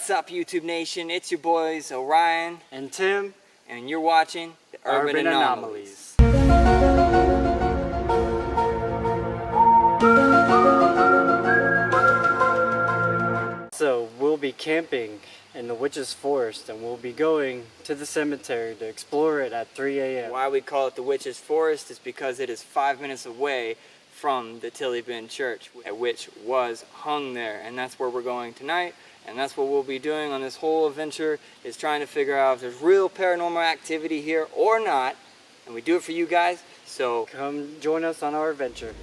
What's up, YouTube Nation? It's your boys Orion and Tim, and you're watching the Urban Anomalies. So we'll be camping in the Witch's Forest and we'll be going to the cemetery to explore it at 3 a.m. Why we call it the Witch's Forest is because it is 5 minutes away from the Tilley Church, which was hung there, and that's where we're going tonight. And that's what we'll be doing on this whole adventure, is trying to figure out if there's real paranormal activity here or not. And we do it for you guys, so come join us on our adventure.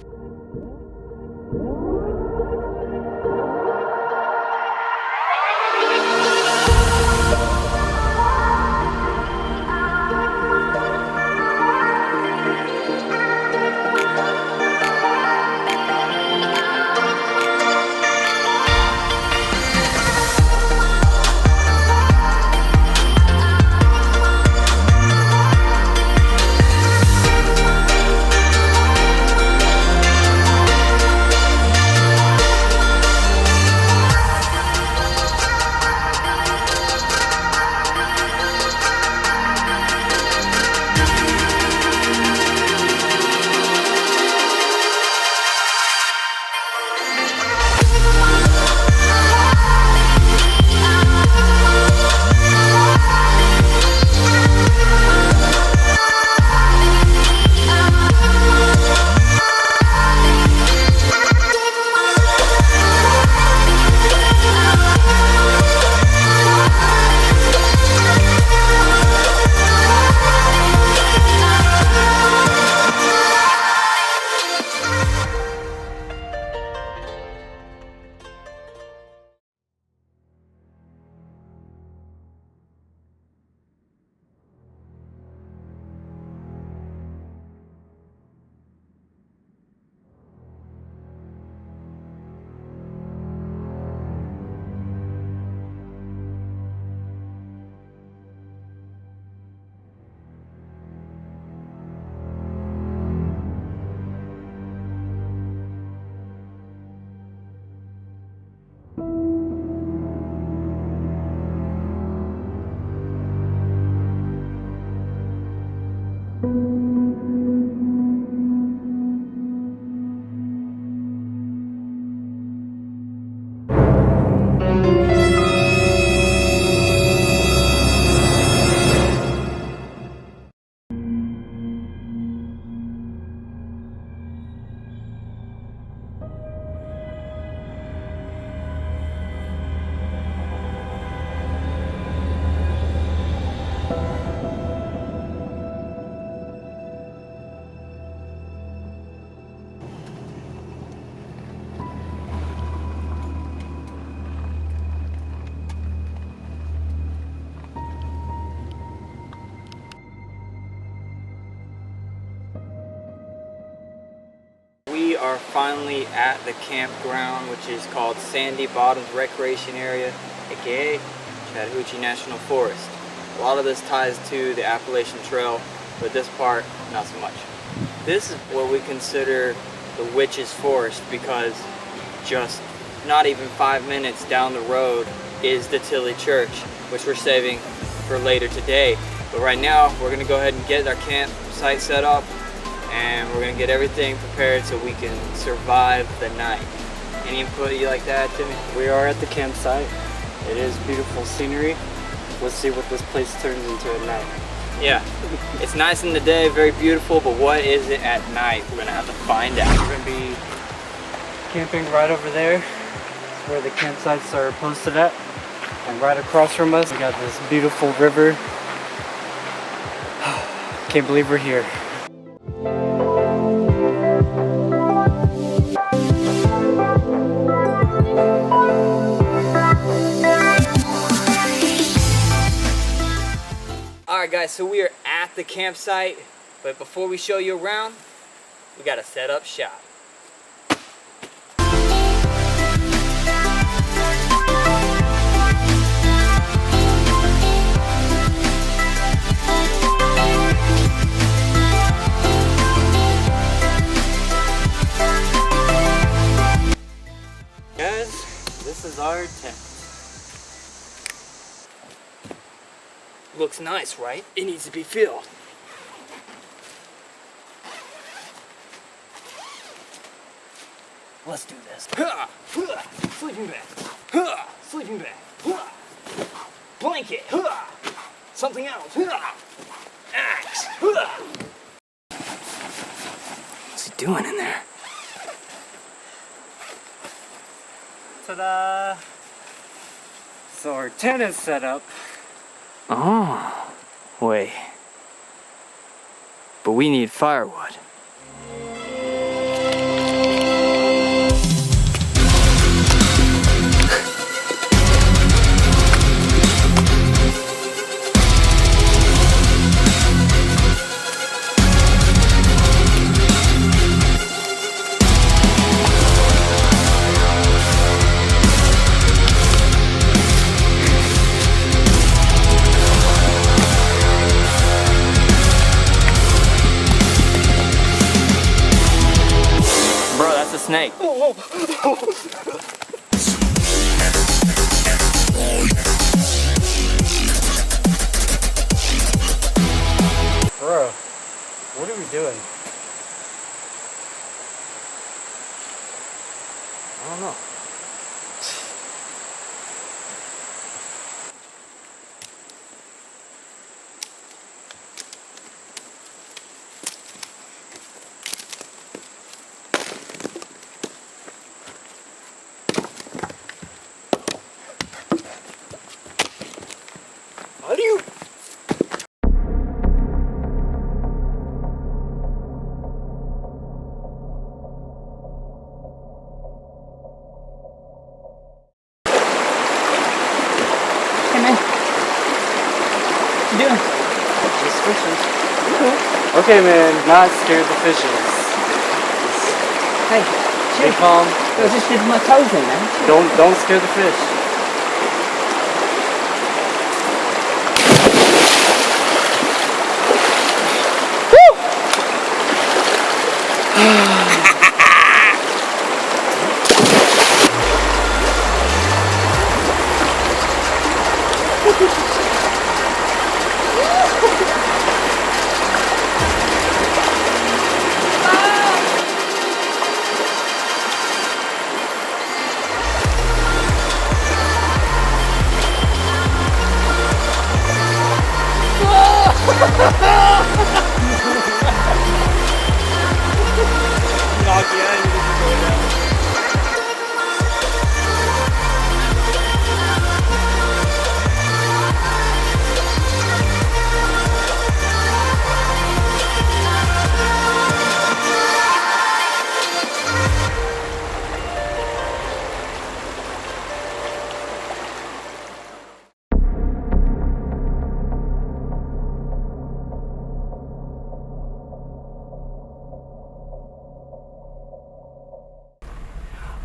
we are finally at the campground, which is called Sandy Bottoms Recreation Area, aka Chattahoochee National Forest. A lot of this ties to the Appalachian Trail, but this part, not so much. This is what we consider the Witch's Forest because just not even 5 minutes down the road is the Tilley Church, which we're saving for later today. But right now, we're gonna go ahead and get our campsite set up, and we're gonna get everything prepared so we can survive the night. Any input you like that, Timmy? We are at the campsite. It is beautiful scenery. Let's see what this place turns into at night. Yeah, it's nice in the day, very beautiful, but what is it at night? We're gonna have to find out. We're gonna be camping right over there. That's where the campsites are posted at. And right across from us, we got this beautiful river. Can't believe we're here. Alright guys, so we are at the campsite, but before we show you around, we gotta set up shop. Guys, this is our tent. Looks nice, right? It needs to be filled. Let's do this. Sleeping bag. Sleeping bag. Blanket. Something else. Axe. What's he doing in there? Ta-da! So our tent is set up. Oh, wait. But we need firewood. Snake. Bro, what are we doing? I don't know. Just fishes. Okay, man, not scared of the fishes. Hey, Stay calm. I was just dipping my toes in, man. Don't scare the fish.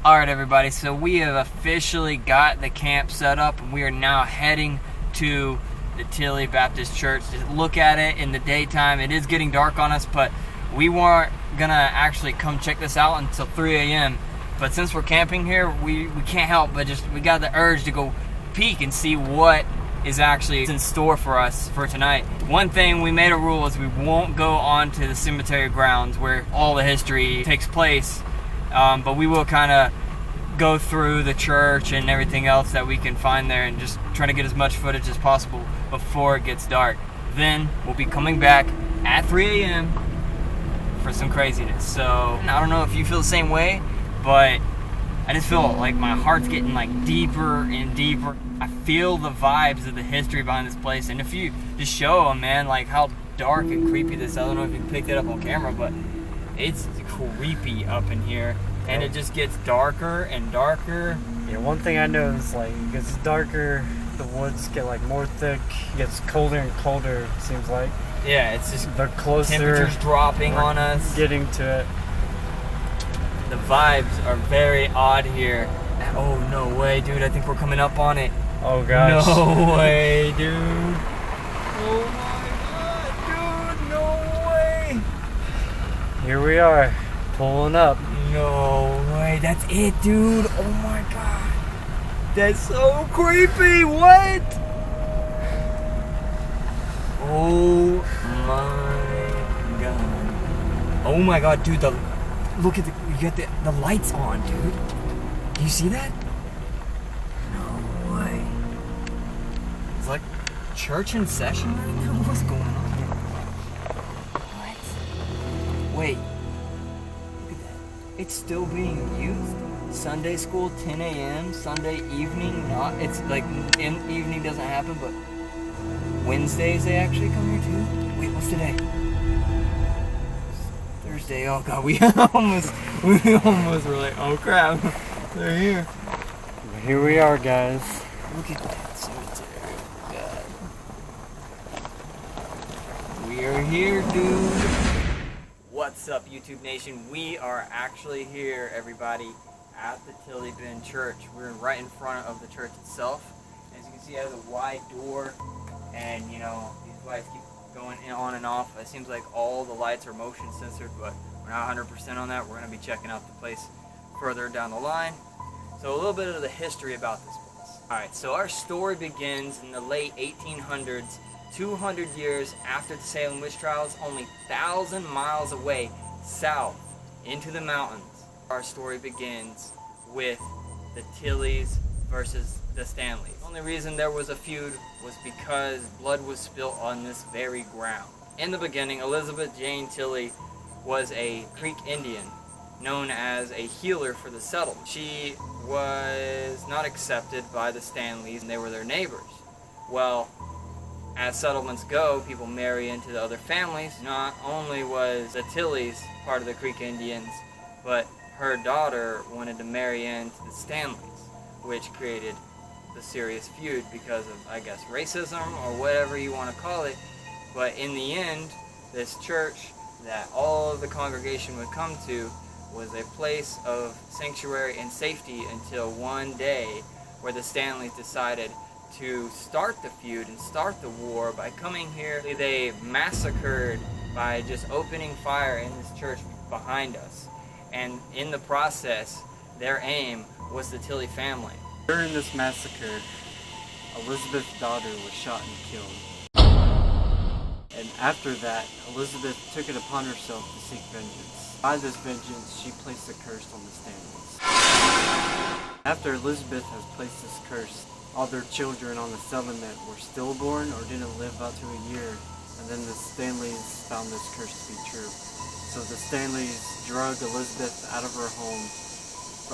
Alright everybody, so we have officially got the camp set up and we are now heading to the Tilley Baptist Church to look at it in the daytime. It is getting dark on us, but we weren't gonna actually come check this out until 3 a.m. But since we're camping here, we can't help but we got the urge to go peek and see what is actually in store for us for tonight. One thing, we made a rule is we won't go onto the cemetery grounds where all the history takes place. But we will kind of go through the church and everything else that we can find there and just try to get as much footage as possible before it gets dark. Then we'll be coming back at 3 a.m. for some craziness. So I don't know if you feel the same way, but I just feel like my heart's getting like deeper and deeper. I feel the vibes of the history behind this place, and if you just show them, man, like how dark and creepy this, I don't know if you picked it up on camera, but it's creepy up in here, and it just gets darker and darker. Yeah, one thing I know is like it gets darker, the woods get like more thick, it gets colder and colder, it seems like. Yeah, it's just the closer temperatures dropping on us. Getting to it. The vibes are very odd here. Oh no way, dude! I think we're coming up on it. Oh gosh. No way, dude. Oh my god, dude! No way. Here we are, pulling up. No way, that's it, dude. Oh my god. That's so creepy. What? Oh my god, dude, look at you got the lights on, dude. Do you see that? No way. It's like church in session right now? What's going on here? What? Wait. Look at that. It's still being used? Sunday school, 10 a.m., Sunday evening, not, it's like, evening doesn't happen, but Wednesdays they actually come here too? Wait, what's today? Thursday. Oh god, we almost were like, oh crap, they're here. But here we are, guys. Look at that cemetery. God. We are here, dude. What's up, YouTube Nation? We are actually here, everybody, at the Tilley Church. We're right in front of the church itself. As you can see, it has a wide door, and you know, these lights keep going on and off. It seems like all the lights are motion censored, but we're not 100% on that. We're going to be checking out the place further down the line. So a little bit of the history about this place. Alright, so our story begins in the late 1800s, 200 years after the Salem witch trials, only 1,000 miles away south into the mountains. Our story begins with the Tilleys versus the Stanleys. The only reason there was a feud was because blood was spilled on this very ground. In the beginning, Elizabeth Jane Tilley was a Creek Indian known as a healer for the settlement. She was not accepted by the Stanleys, and they were their neighbors. Well, as settlements go, people marry into the other families. Not only was the Tilleys part of the Creek Indians, but her daughter wanted to marry into the Stanleys, which created the serious feud because of, I guess, racism or whatever you want to call it. But in the end, this church that all of the congregation would come to was a place of sanctuary and safety until one day where the Stanleys decided to start the feud and start the war by coming here. They massacred by just opening fire in this church behind us. And in the process, their aim was the Tilley family. During this massacre, Elizabeth's daughter was shot and killed. And after that, Elizabeth took it upon herself to seek vengeance. By this vengeance, she placed a curse on the Stanleys. After Elizabeth has placed this curse, all their children on the settlement were stillborn or didn't live up to a year, and then the Stanleys found this curse to be true. So the Stanleys drug Elizabeth out of her home,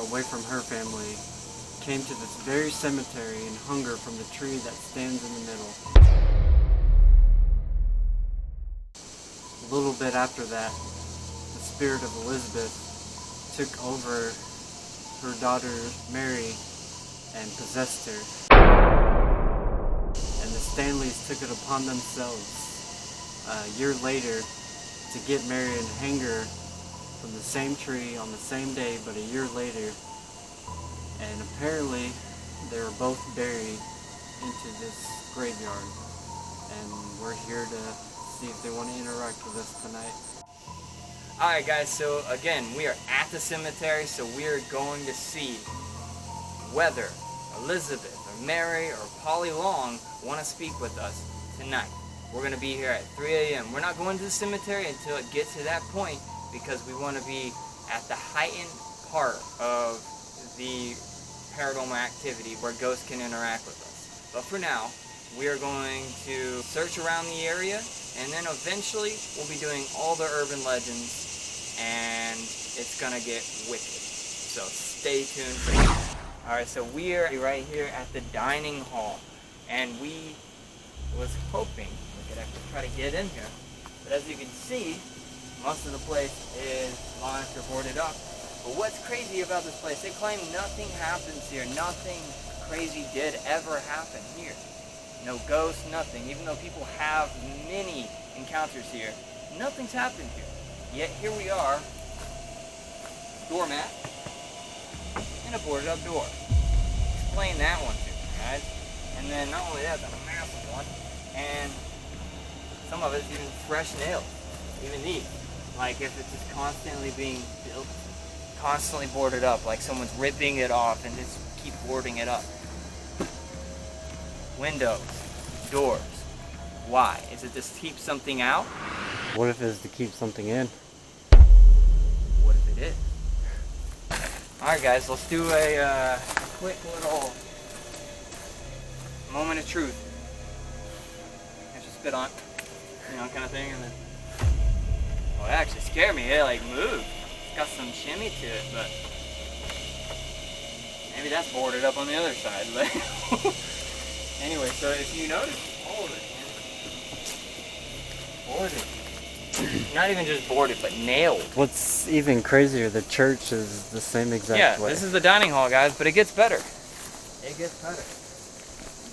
away from her family, came to this very cemetery and hung her from the tree that stands in the middle. A little bit after that, the spirit of Elizabeth took over her daughter Mary and possessed her. And the Stanleys took it upon themselves a year later to get Mary and hang her from the same tree on the same day, but a year later. And apparently they were both buried into this graveyard, and we're here to see if they want to interact with us tonight. Alright guys, so again, we are at the cemetery, so we are going to see whether Elizabeth or Mary or Polly Long want to speak with us tonight. We're going to be here at 3 a.m. We're not going to the cemetery until it gets to that point, because we want to be at the heightened part of the paranormal activity where ghosts can interact with us. But for now, we are going to search around the area, and then eventually we'll be doing all the urban legends, and it's gonna get wicked. So stay tuned for that. Alright, so we are right here at the dining hall, and we was hoping we could actually try to get in here. But as you can see, most of the place is locked or boarded up. But what's crazy about this place, they claim nothing happens here. Nothing crazy did ever happen here. No ghosts, nothing. Even though people have many encounters here, nothing's happened here. Yet here we are, doormat, and a boarded up door. Explain that one to me, guys. And then not only that, but a massive one. And some of it's even fresh nails. Even these. Like if it's just constantly being built, constantly boarded up, like someone's ripping it off and just keep boarding it up. Windows, doors. Why? Is it just to keep something out? What if it's to keep something in? it. Alright guys, let's do a quick little moment of truth. I should spit on it, you know, kind of thing, and then... Oh, it actually scared me. It like moved. It's got some shimmy to it, but maybe that's boarded up on the other side. But anyway, so if you notice, all of it, man. Boarded. Not even just boarded, but nailed. What's even crazier, the church is the same exact way. Yeah, this is the dining hall, guys, but it gets better. It gets better.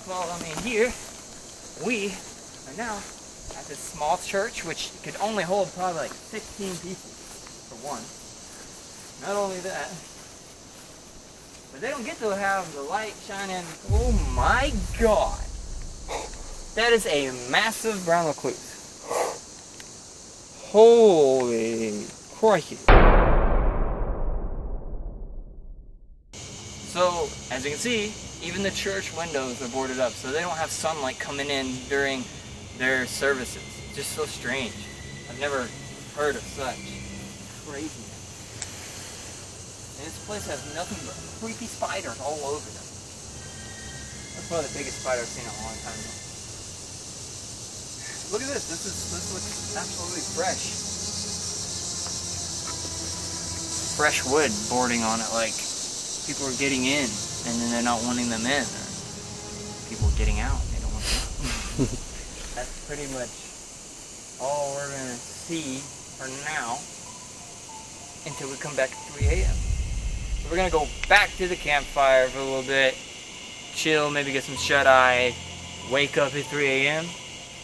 Well, I mean, here we are now at this small church, which could only hold probably like 16 people for one. Not only that, but they don't get to have the light shining. Oh my God! That is a massive brown recluse. Holy crikey! So, as you can see, even the church windows are boarded up, so they don't have sunlight coming in during their services. It's just so strange. I've never heard of such craziness. And this place has nothing but creepy spiders all over them. That's probably the biggest spider I've seen in a long time. Look at this. This looks absolutely fresh. Fresh wood boarding on it, like people are getting in and then they're not wanting them in, or people getting out and they don't want them out. That's pretty much all we're gonna see for now until we come back at 3 a.m. So we're gonna go back to the campfire for a little bit, chill, maybe get some shut-eye, wake up at 3 a.m.,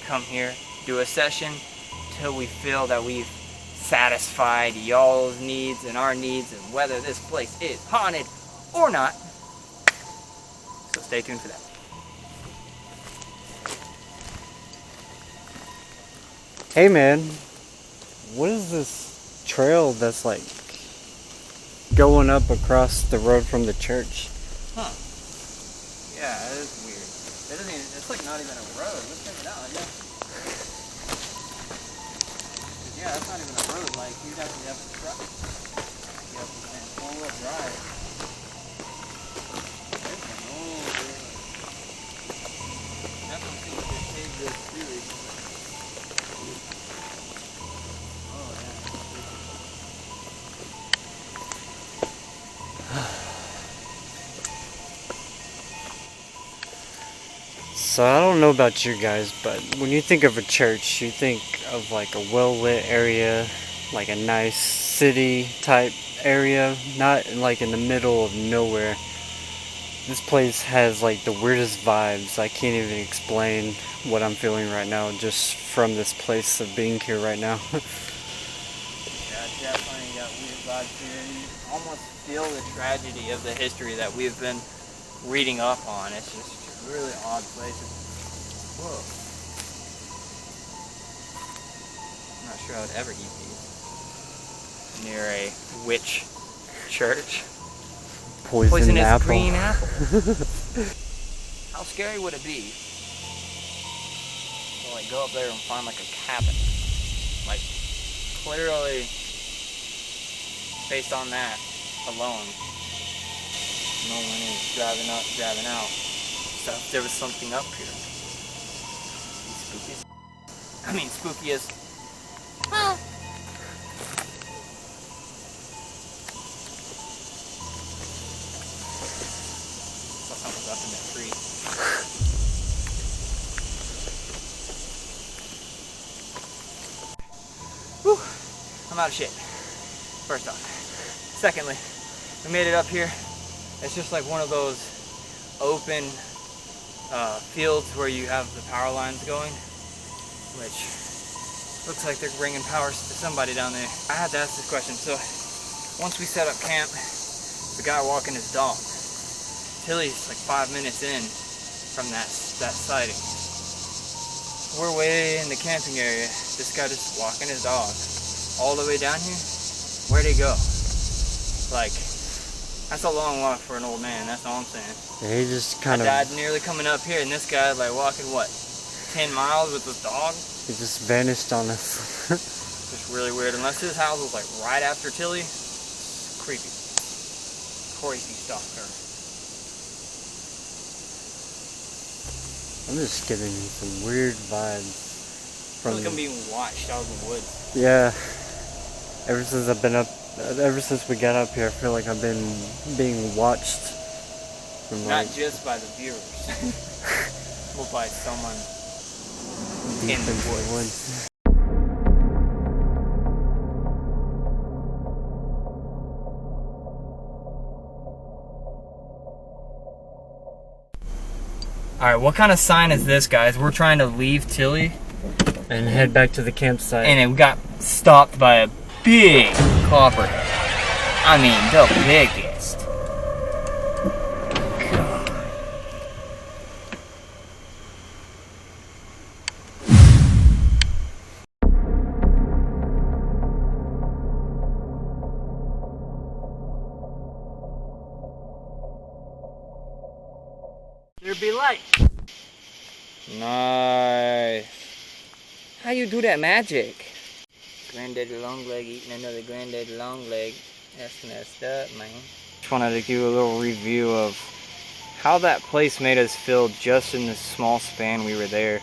come here, do a session till we feel that we've satisfied y'all's needs and our needs and whether this place is haunted or not. So stay tuned for that. Hey man, what is this trail that's like going up across the road from the church? Huh. Yeah, it is weird. It doesn't even, it's like not even a road. Let's check it out, I guess. Yeah, that's not even a road. Like, you'd actually have to truck. You have to four-wheel drive. There's an old road. Definitely seems to save this series. Oh, So I don't know about you guys, but when you think of a church, you think of like a well-lit area, like a nice city type area, not like in the middle of nowhere. This place has like the weirdest vibes. I can't even explain what I'm feeling right now just from this place of being here right now. Yeah, definitely got weird vibes here. And you almost feel the tragedy of the history that we've been reading up on. It's just a really odd place. Whoa. I'm not sure I would ever eat these near a witch church. Poisoned apple. Green apple. How scary would it be to like go up there and find like a cabin? Like clearly based on that alone. No one is driving up, driving out. So if there was something up here. Spooky. I mean spooky as well. Something's up in that tree. Whew, I'm out of shit. First off. Secondly, we made it up here. It's just like one of those open fields where you have the power lines going, which looks like they're bringing power to somebody down there. I had to ask this question. So once we set up camp, the guy walking his dog. Tilley's like 5 minutes in from that sighting. We're way in the camping area. This guy just walking his dog all the way down here. Where'd he go? Like, that's a long walk for an old man. That's all I'm saying. Yeah, he just kind of died nearly coming up here, and this guy like walking what, 10 miles with his dog? He just vanished on us. Just really weird. Unless his house was like right after Tilley, Creepy. Creepy stalker. I'm just getting some weird vibes from. It's like I'm being watched out of the woods. Yeah. Ever since I've been up, ever since we got up here, I feel like I've been being watched. From Not like, just by the viewers, but by someone deep in the woods. Alright, what kind of sign is this, guys? We're trying to leave Tilley and head back to the campsite. and it got stopped by a big copperhead. I mean, the biggest. God. There be light. Nice. How you do that magic? Granddaddy Longleg eating another Granddaddy Longleg. That's messed up, man. Just wanted to give a little review of how that place made us feel just in this small span we were there.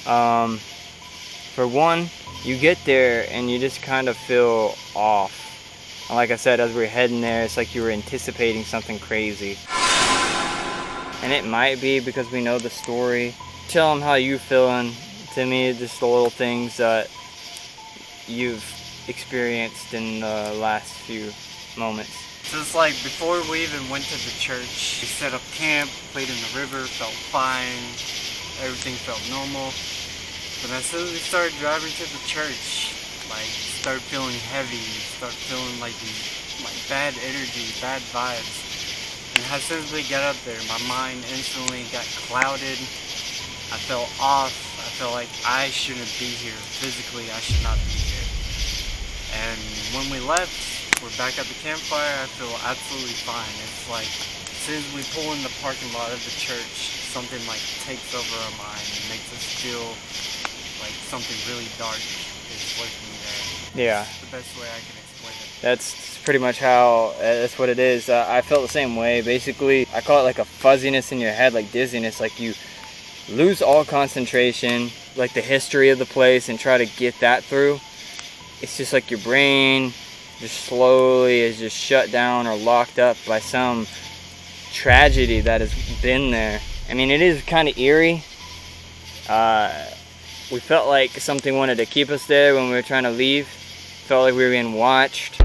For one, you get there and you just kind of feel off. And like I said, as we were heading there, it's like you were anticipating something crazy. And it might be because we know the story. Tell them how you feeling. To me, just the little things that you've experienced in the last few moments. So it's like before we even went to the church, we set up camp, played in the river, felt fine, everything felt normal. But as soon as we started driving to the church, like start feeling heavy, start feeling like bad energy, bad vibes. And as soon as we got up there, my mind instantly got clouded. I felt off. I felt like I shouldn't be here. Physically, I should not be here. And when we left, we're back at the campfire. I feel absolutely fine. It's like as soon as we pull in the parking lot of the church, something like takes over our mind and makes us feel like something really dark is lurking there. Yeah. It's the best way I can explain it. That's pretty much how, that's what it is. I felt the same way. Basically, I call it like a fuzziness in your head, like dizziness, like you lose all concentration, like the history of the place, and try to get that through. It's just like your brain just slowly is just shut down or locked up by some tragedy that has been there. I mean, it is kind of eerie. We felt like something wanted to keep us there when we were trying to leave. Felt like we were being watched.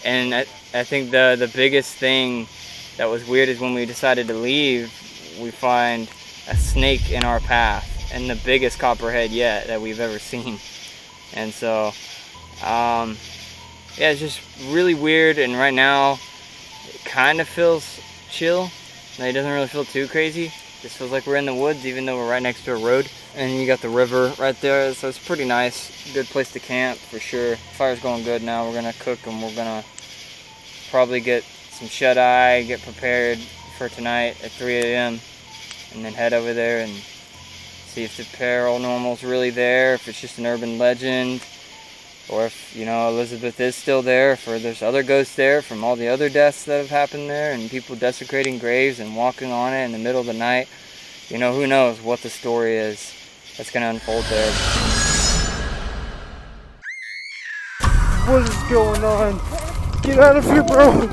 And I think the biggest thing that was weird is when we decided to leave, we find a snake in our path, and the biggest copperhead yet that we've ever seen. And so, yeah, it's just really weird, and right now, it kind of feels chill. Like, it doesn't really feel too crazy. It just feels like we're in the woods, even though we're right next to a road. And you got the river right there, so it's pretty nice. Good place to camp, for sure. Fire's going good now. We're gonna cook, and we're gonna probably get some shut-eye, get prepared for tonight at 3 a.m. and then head over there and see if the paranormal's really there, if it's just an urban legend, or if, you know, Elizabeth is still there, if there's other ghosts there from all the other deaths that have happened there and people desecrating graves and walking on it in the middle of the night. You know, who knows what the story is that's gonna unfold there. What is going on? Get out of here, bro!